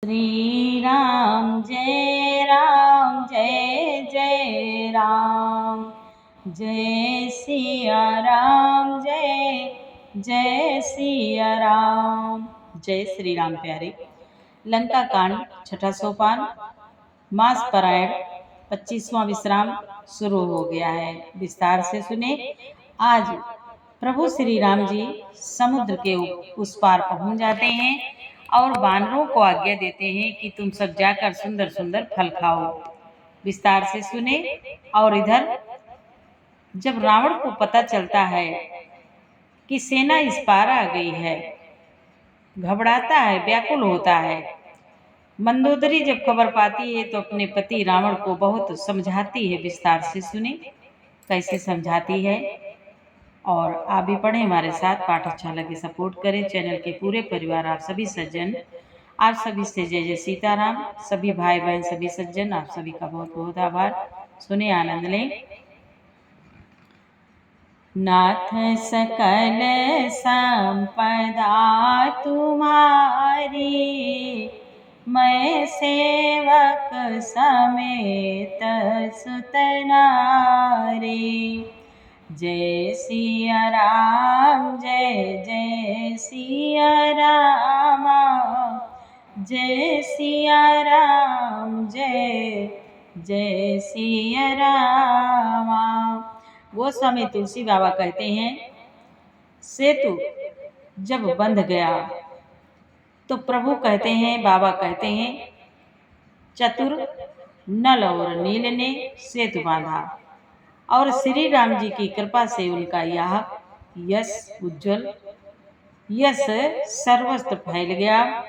श्री राम जय राम जय जय राम, जय सिया राम जय जय सिया राम। जय श्री राम प्यारे। लंका कांड छठा सोपान मास पारायण 25वां विश्राम शुरू हो गया है। विस्तार से सुने। आज प्रभु श्री राम जी समुद्र के उस पार पहुंच जाते हैं और वानरों को आज्ञा देते हैं कि तुम सब जाकर सुंदर सुंदर फल खाओ। विस्तार से सुने। और इधर जब रावण को पता चलता है कि सेना इस पार आ गई है, घबराता है, व्याकुल होता है। मंदोदरी जब खबर पाती है तो अपने पति रावण को बहुत समझाती है। विस्तार से सुने कैसे समझाती है। और आप भी पढ़ें हमारे साथ। पाठ अच्छा लगे सपोर्ट करें। चैनल के पूरे परिवार, आप सभी सज्जन, आप सभी से जय जय सीताराम। सभी भाई बहन, सभी सज्जन, आप सभी का बहुत बहुत आभार। सुने, आनंद लें। नाथ सकल संपदा तुम्हारी, मैं सेवक समेत सुत नारी। जय सिया राम जय जय सिया राम, जय सिया राम जय जय सिया राम। गोस्वामी तुलसी बाबा कहते हैं, सेतु जब बंध गया तो प्रभु कहते हैं, बाबा कहते हैं, चतुर नल और नील ने सेतु बांधा और श्री राम जी की कृपा से उनका यह यश उज्जवल यश सर्वत्र फैल गया।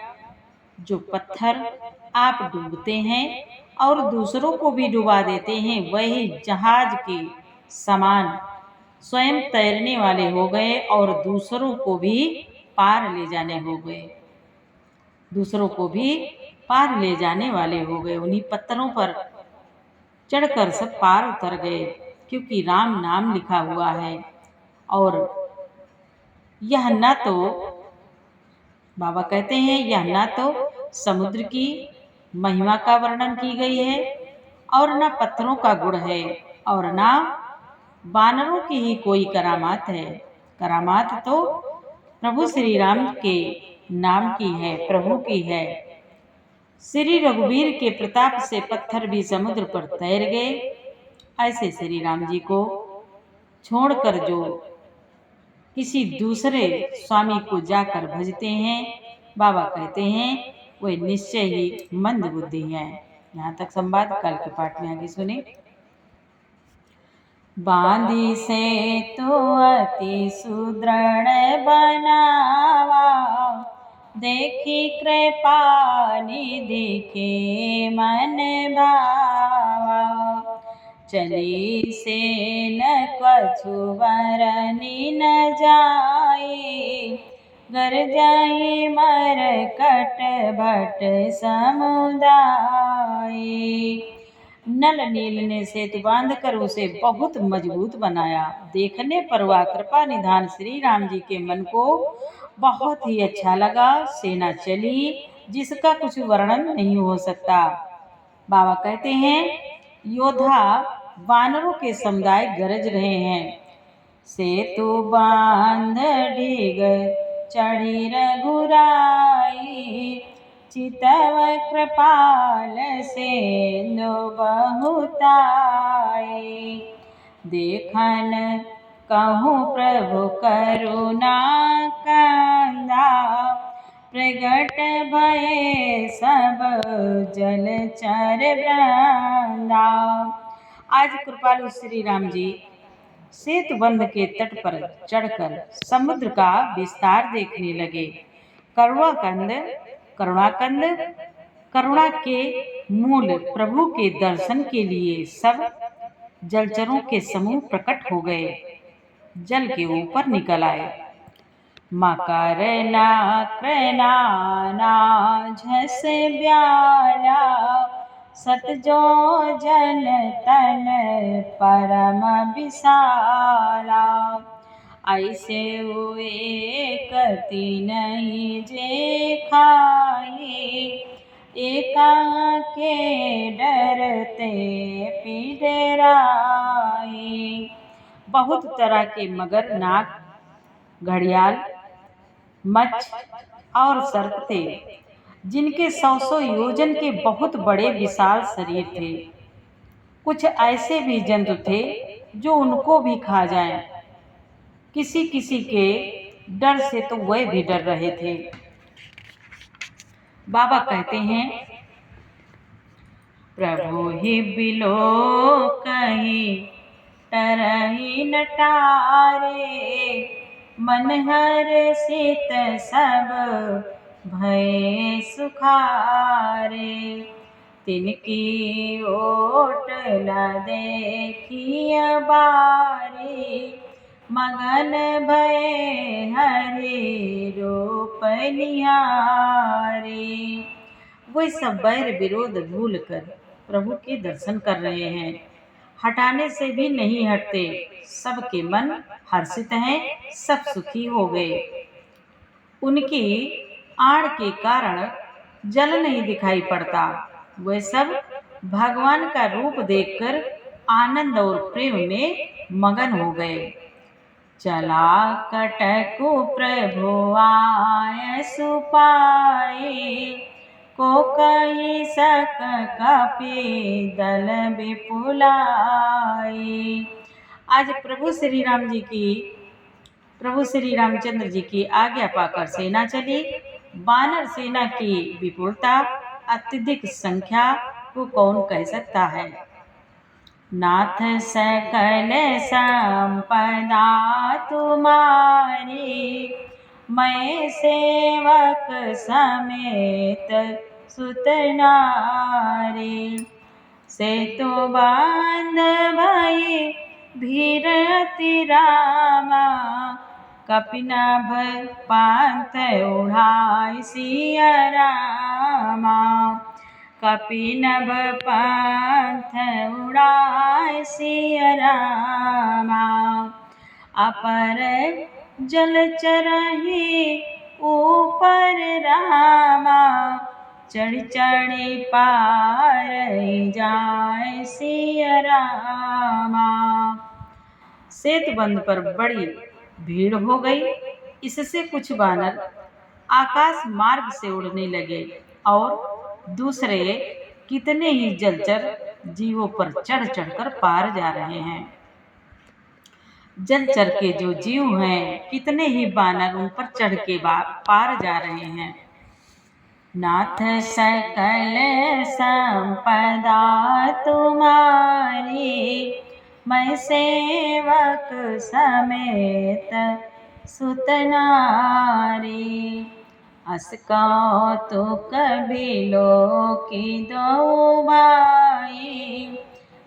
जो पत्थर आप डूबते हैं और दूसरों को भी डुबा देते हैं, वही जहाज के समान स्वयं तैरने वाले हो गए और दूसरों को भी पार ले जाने हो गए। दूसरों को भी पार ले जाने वाले हो गए। उन्हीं पत्थरों पर चढ़कर सब पार उतर गए, क्योंकि राम नाम लिखा हुआ है। और यह न तो, बाबा कहते हैं, यह न तो समुद्र की महिमा का वर्णन की गई है और न पत्थरों का गुण है और न वानरों की ही कोई करामात है। करामात तो प्रभु श्री राम के नाम की है, प्रभु की है। श्री रघुवीर के प्रताप से पत्थर भी समुद्र पर तैर गए। ऐसे श्री राम जी को छोड़कर जो किसी दूसरे स्वामी को जाकर भजते हैं, बाबा कहते हैं, वे निश्चय ही मंद बुद्धि हैं। यहाँ तक संवाद। कल के पाठ में आगे सुने। बांधी से तो अति सुदृढ़ बनावा, देखी कृपा निधि के मन भावा। चली से न कछु वरनी न जाई, घर जाई मर कट भट समुदाय। नल नील ने सेतु बांधकर उसे बहुत मजबूत बनाया। देखने पर वह कृपा निधान श्री राम जी के मन को बहुत ही अच्छा लगा। सेना चली जिसका कुछ वर्णन नहीं हो सकता। बाबा कहते हैं, योद्धा वानरों के समुदाय गरज रहे हैं। सेतु बांध डिग चढ़ी रघुराई, चितव कृपाल सेंदु बहुताई। देखन कहूँ प्रभु करुणा कंदा, प्रगट भये सब जलचर वृंदा। आज कृपालु श्री राम जी सेतुबंध के तट पर चढ़कर समुद्र का विस्तार देखने लगे। करुणाकंद करुणा के मूल प्रभु के दर्शन के लिए सब जलचरों के समूह प्रकट हो गए, जल के ऊपर निकल आए। मकर नाना झस ब्याला, सतजो जन तन परम विशाला। ऐसे हुए कति नहीं जे खाई, एका के डरते पिडराए। बहुत तरह के मगर, नाग, घड़ियाल, मच्छ और सर्प थे, जिनके 100 योजन के बहुत बड़े विशाल शरीर थे। कुछ ऐसे भी जंतु थे जो उनको भी खा जाएं। किसी किसी के डर से तो वह भी डर रहे थे। बाबा कहते हैं, प्रभु ही बिलो कही तरही नटारे, मन हर सित सब भय सुखारे। तिनकी ओट न देखिय बारी, मगन भय हरि रूप निहारे। वे सब बैर विरोध भूल कर प्रभु के दर्शन कर रहे हैं, हटाने से भी नहीं हटते। सबके मन हर्षित हैं, सब सुखी हो गए। उनकी आड़ के कारण जल नहीं दिखाई पड़ता। वे सब भगवान का रूप देखकर आनंद और प्रेम में मगन हो गए। चला कटकु प्रभु आय सुपाए, को कही सक कपि दल विपुलाए। आज प्रभु श्री रामचंद्र जी की आज्ञा पाकर सेना चली। वानर सेना की विपुलता, अत्यधिक संख्या को कौन कह सकता है। नाथ सकल संपदा तुम्हारी, मैं सेवक समेत सुत नारी। से तो बांध भई भीर अति रामा, कपिनाभ पांथ उड़ाई सिया रामा। कपिनभ पांथ उड़ाय सिया रामा, अपर जलचरहि ऊपर रामा। चढ़ चढ़ पार जाय सिया रामा। सेतुबंध पर बड़ी भीड़ हो गई। इससे कुछ वानर आकाश मार्ग से उड़ने लगे और दूसरे कितने ही जलचर जीवों पर चढ़ चढ़कर पार जा रहे हैं। जलचर के जो जीव हैं, कितने ही वानर उन पर चढ़ के पार जा रहे हैं। नाथ सकल संपदा तुम्हारी, मैं सेवक समेत सुत नारी। अस कौतुक बिलो की दो भाई,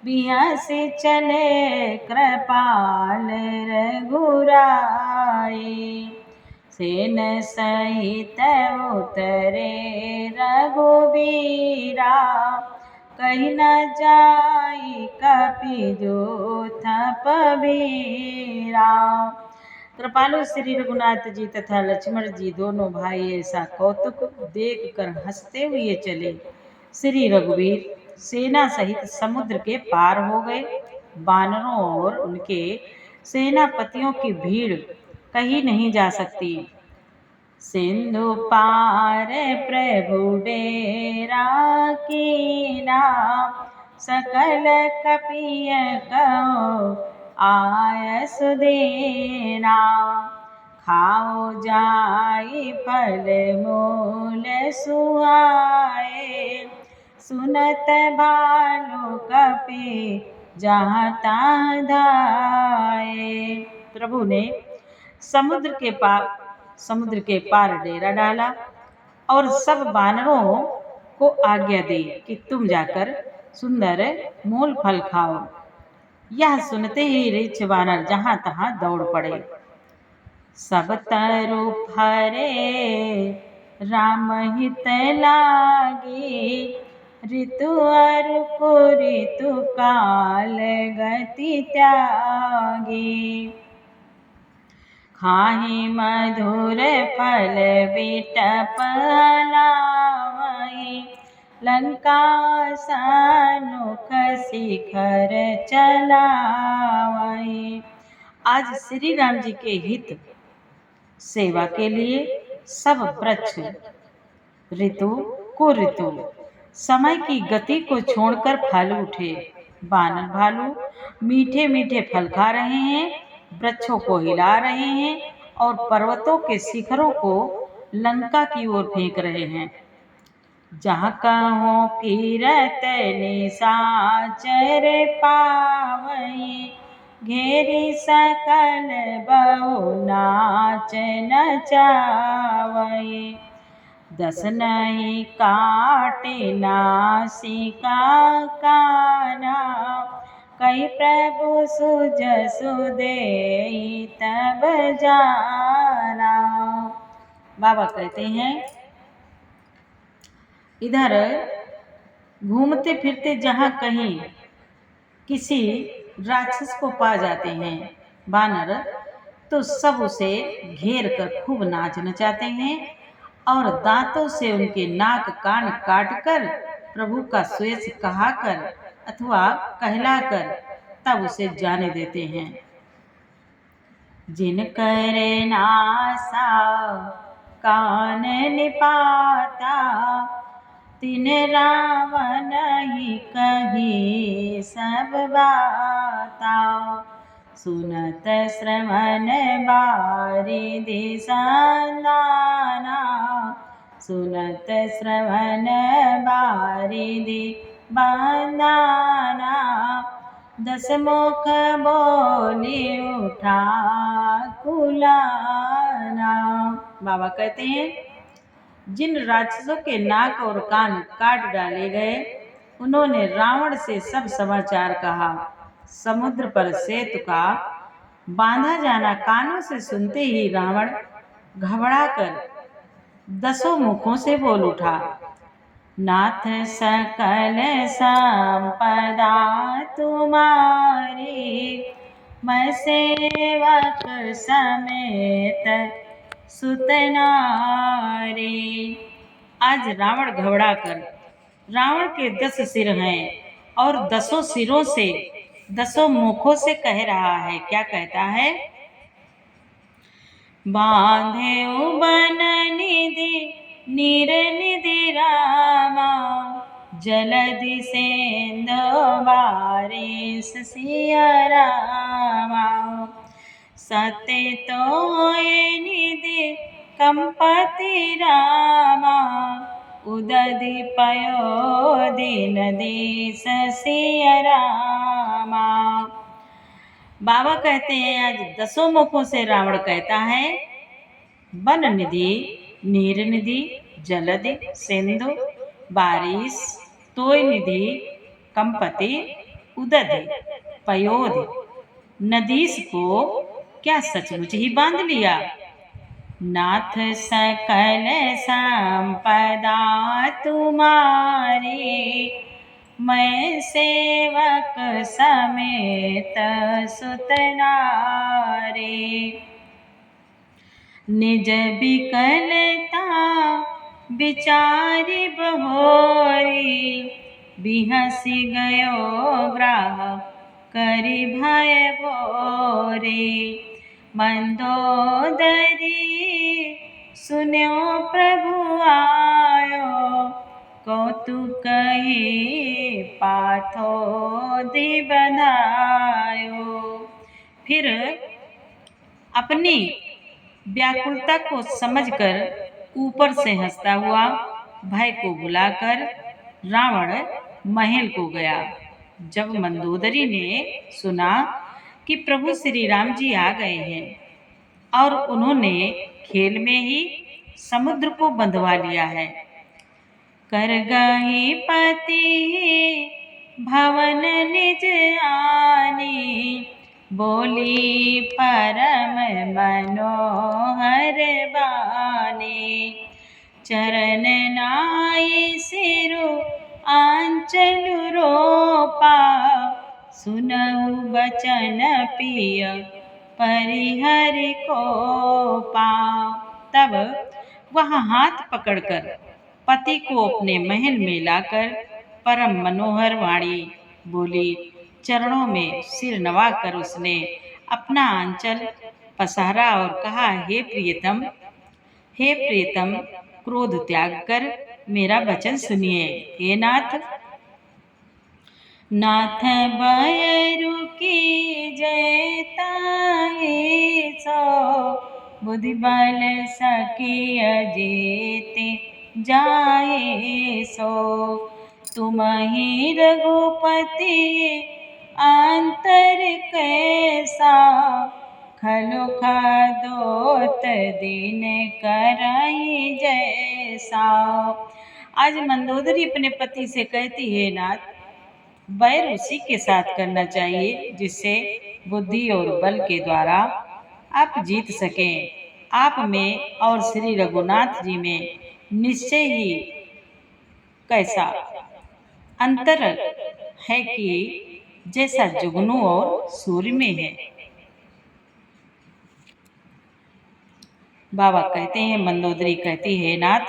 बिहसी चले कृपाल रघुराई। सेन सहित उतरे रघुबीरा, कहीं न जाई कपि जो थप बीरा। कृपालु श्री रघुनाथ जी तथा लक्ष्मण जी दोनों भाई ऐसा कौतुक देखकर हंसते हुए चले। श्री रघुवीर सेना सहित समुद्र के पार हो गए। वानरों और उनके सेनापतियों की भीड़ कहीं नहीं जा सकती। सिंधु पार प्रभु डेरा कीना, सकल कपिय कहो आय सुदेना। खाओ जाई फल मूल सुहाए, सुनत भानु कपि जहाँ तहाँ धाये। प्रभु ने समुद्र के पार डेरा डाला और सब वानरों को आज्ञा दी कि तुम जाकर सुंदर मूल फल खाओ। यह सुनते ही रीछ वानर जहाँ तहाँ दौड़ पड़े। सब तरु फरे राम हित लागी, ऋतु अरु कुऋतु काल गति त्यागी। खाहि मधुर फल बिटप लावहीं, लंका सन्मुख शिखर चलावई। आज श्री राम जी के हित सेवा के लिए सब वृक्ष ऋतु कुऋतु समय की गति को छोड़कर फल उठे। बानर भालू मीठे मीठे फल खा रहे हैं, वृक्षों को हिला रहे हैं और पर्वतों के शिखरों को लंका की ओर फेंक रहे हैं। जहाँ कहो फिरत निशाचर पावई, घेरी सकल बहु नाच नचावई। दस नहीं काटे नासिका काना, कई प्रभु सुजसु देई तब जाना। बाबा कहते हैं इधर घूमते फिरते जहाँ कहीं किसी राक्षस को पा जाते हैं बानर, तो सब उसे घेर कर खूब नाच नचाते हैं और दांतों से उनके नाक कान काटकर प्रभु का श्वेत कहाकर अथवा कहलाकर तब उसे जाने देते हैं। जिन कर नासा कान निपाता, तिन रावण ही कही सब बाता। सुनत श्रवण बारिधि संधाना, सुनत श्रवण बारिधि बंधाना। दस मुख बोली उठा कुलाना। बाबा कहते हैं जिन राक्षसों के नाक और कान काट डाले गए, उन्होंने रावण से सब समाचार कहा। समुद्र पर सेतु का बांधा जाना कानों से सुनते ही रावण घबराकर दसों मुखों से बोल उठा, नाथ सकल संपदा तुम्हारी, मैं सेवक समेत सुत नारी। आज रावण घबराकर, रावण के 10 सिर हैं और 10 सिरों से 10 मुखों से कह रहा है। क्या कहता है? बांधे बन निधि नीर निधि रामा, जलधि सेंधु बारिश सिया रामा। सत्य तो निधि कंपति रामा, उदधि पयोधि नदीस सिया रामा। बाबा कहते हैं आज 10 मुखों से रावण कहता है, वन निधि, नीर निधि, जलधि, सिंधु, बारिश, तोय निधि, कंपति, उदधि, पयोधि, नदीस को क्या सचमुच ही बांध लिया? नाथ सकल संपदा तुम्हारी, मैं सेवक समेत सुत नारी। निज विकलता विचारि बहोरी, बिहसि गयो ग्राह करि भय भोरे। मंदोदरी सुन्यो प्रभु आयो, कौतुक ही पाथोधि बधायो। फिर अपनी व्याकुलता को समझकर ऊपर से हंसता हुआ भय को भुलाकर रावण महल को गया। जब मंदोदरी ने सुना कि प्रभु श्री राम जी आ गए हैं और उन्होंने खेल में ही समुद्र को बंधवा लिया है, कर गई पति भवन निज आनी, बोली परम मनोहर बानी। चरण नाई सिरु आंचल रोपा, सुनहु बचन पिय परिहरि को पा। तब वह हाथ पकड़कर पति को अपने महल में लाकर परम मनोहर वाणी बोली। चरणों में सिर नवाकर उसने अपना आंचल पसारा और कहा, हे प्रियतम, क्रोध त्याग कर मेरा वचन सुनिए। हे नाथ, नाथ बयरु की जयताए सो, बुद्धि बल सकी अजेते जाए सो। तुम ही रघुपति अंतर कैसा, खलो खदोत दीन कराई जैसा। आज मंदोदरी अपने पति से कहती है, नाथ, वैर उसी के साथ करना चाहिए जिससे बुद्धि और बल के द्वारा आप जीत सकें। आप में और श्री रघुनाथ जी में निश्चय ही कैसा अंतर है कि जैसा जुगनू और सूर्य में है। बाबा कहते हैं, मंदोदरी कहती है, नाथ,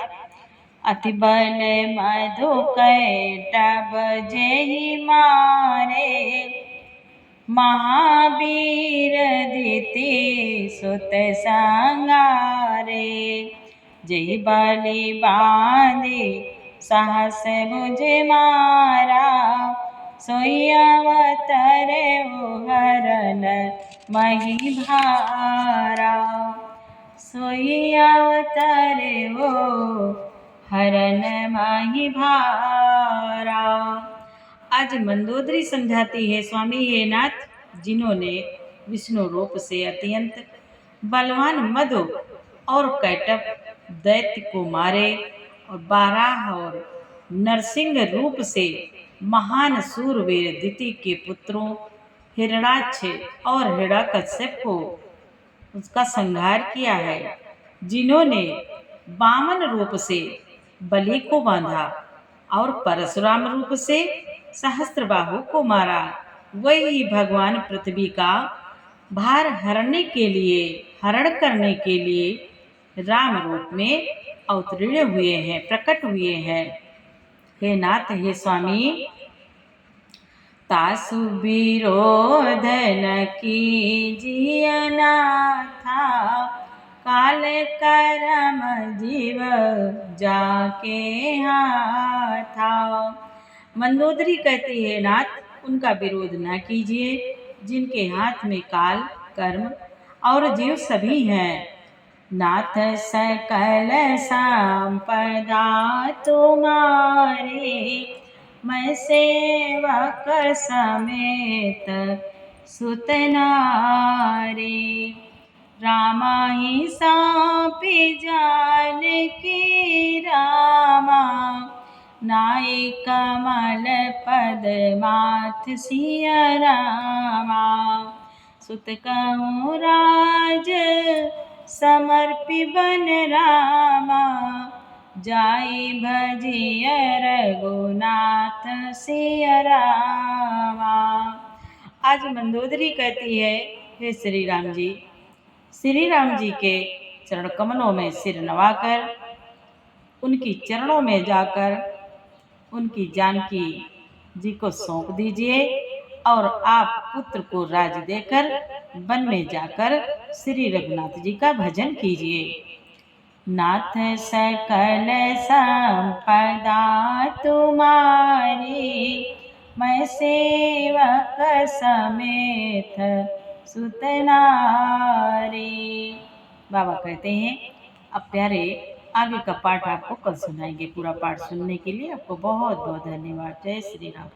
अति बल मधु कैटब जेहि मारे, महावीर दिति सुत संगारे। जेहि बलि बांधि सहस भुज मारा, सोई अवतरे हरन मही भारा। सोई अवतरे हरन माही भारा। आज मंदोदरी समझाती है, स्वामी हे नाथ, जिन्होंने विष्णु रूप से अत्यंत बलवान मधु और कैटभ दैत्य को मारे और बाराह और नरसिंह रूप से महान सूरवीर दिति के पुत्रों हिरणाक्ष और हिरण्यकश्यप को उसका संहार किया है, जिन्होंने वामन रूप से बलि को बांधा और परशुराम रूप से सहस्त्रबाहु को मारा, वही भगवान पृथ्वी का भार हरण करने के लिए राम रूप में अवतीर्ण हुए हैं, प्रकट हुए हैं। हे नाथ, हे स्वामी, तासु विरोध न कीजिए नाथा, काल करम जीव जाके हाथा। मंदोदरी कहती है, नाथ, उनका विरोध न कीजिए जिनके हाथ में काल, कर्म और जीव सभी हैं। नाथ, सकल संपदा तुम्हारी, मैं सेवक समेत सुत नारी। रामा ही सौंपी जानकी रामा, नाई कमल पद माथ सिया रामा। सुत कहूँ राज समर्पि बन रामा, जाई भजिय रघुनाथ सिया रामा। आज मंदोदरी कहती है, हे श्री राम जी के चरण कमलों में सिर नवाकर, उनकी चरणों में जाकर उनकी जानकी जी को सौंप दीजिए और आप पुत्र को राज देकर वन में जाकर श्री रघुनाथ जी का भजन कीजिए। नाथ, सकल संपदा तुम्हारी, मैं सेवक समेत सुत नारी। बाबा कहते हैं, अब प्यारे आगे का पाठ आपको कल सुनाएंगे। पूरा पाठ सुनने के लिए आपको बहुत बहुत धन्यवाद। जय श्री राम।